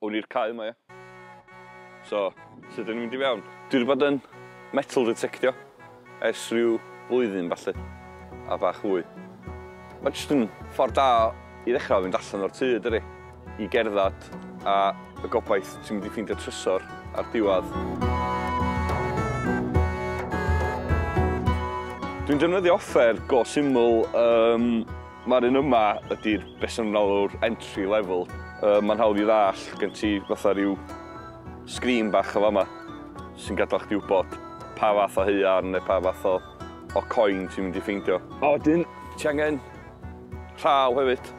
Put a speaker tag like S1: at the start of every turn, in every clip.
S1: o'n i'r cae yma, ia. So, sut ydyn ni'n mynd i fewn? Dwi wedi bod yn metal detectio ers rhyw blwyddyn falle, a bach fwy. Mae jyst yn ffordd da i ddechrau fynd allan o'r tŷ, dyri, i gerdded, a y gobaith ti'n mynd i ffeindio trysor ar diwedd. Dwi'n defnyddio offer go syml. Mae'r un yma ydy'r beth sy'n alw'r entry level. Mae'n hawdd i ddall, gen ti fatha rhyw sgrin bach o fama sy'n gadael chdi wybod pa fath o haearn neu pa fath o coin ti'n mynd i ffeindio. A wedyn, ti angen rhaw hefyd.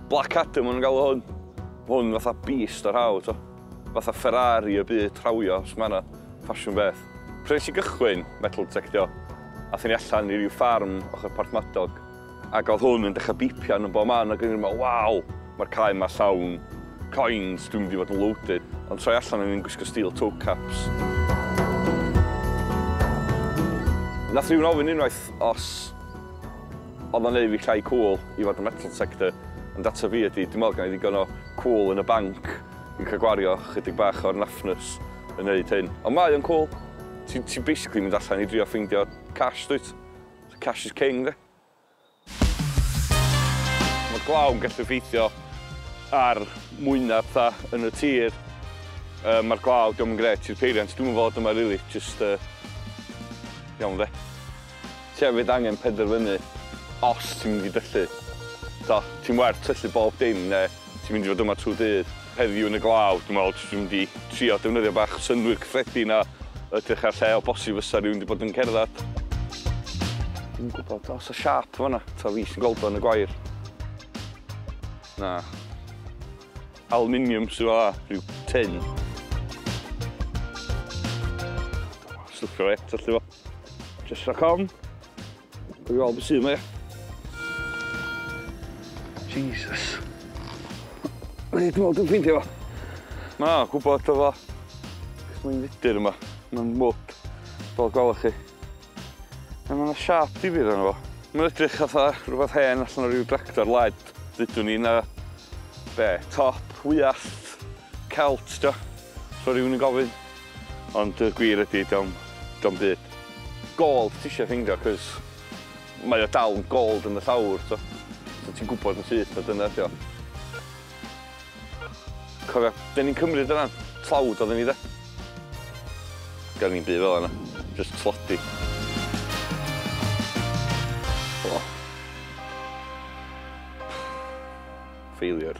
S1: Black Adam maen nhw'n galw hwn. Hwn fatha beast o rhaw, to. Fatha Ferrari y byd rhawio, os mae yna ffasiwn beth. Pryd nes i gychwyn metal detectio, aethon ni allan i ryw ffarm ochr Porthmadog, ac oedd hwn yn dechrau bipian yn bob man, ac yn meddwl, waw, mae'r cae yma llawn coins, dwi'n mynd i fod yn loaded. Ond troi allan yn gwisgo steel toe caps. Nath rhywun ofyn unwaith os oedd o'n neud fi llai cool i fod yn metal detector, ond data fi ydy, dwi'n meddwl gan i ddigon o cool yn y banc i cael gwario chydig bach o'r naffnus yn neud hyn. Ond mae o'n cool. Ti'n basically mynd allan i drio ffeindio cash, dwyt? Cash is king, de? Mae glaw yn gallu effeithio ar mwynhau fatha yn y tir. Mae'r glaw, diolch yn gret i'r peiriant. Dwi'n meddwl yma rili, just iawn, de? Ti hefyd angen penderfynu os ti'n mynd i dyllu. Ti'n werth tyllu bob dim, neu ti'n mynd i fod yma trwy dydd. Heddiw yn y glaw, dwi'n meddwl ti'n mynd i trio defnyddio bach synwyr cyffredin a edrych ar lle o bosib fysa rhywun wedi bod yn cerdded. Dwi'n gwybod, os y siap fan'na, ta fi sy'n gweld o'n y gwair. Na. Aluminium sy'n fela, rhyw tin. Stwffio fe, tyllu fo. Just rhaid com. Dwi'n gweld beth sydd yma, Jesus. Dwi'n meddwl dwi'n ffeindio fo. Na, gwybod o fo. Mae'n fudur yma. Mae'n mwd, fel gwelwch chi. Mae'n siap difyr yna fo. Mae'n edrych fatha rhywbeth hen allan o ryw tractor led. Dydwn ni na, top, wyallt, celt, dio. So rhywun yn gofyn. Ond y gwir ydy, diom byd. Gold ti eisiau ffeindio, cos mae o dal yn gold yn y llawr, so ti'n gwybod yn syth na dyna, dio. Cofio, dyn ni'n cymryd yna, tlawd oedden ni, de. Gan ni'n byd fel yna, just tlodi. Failure.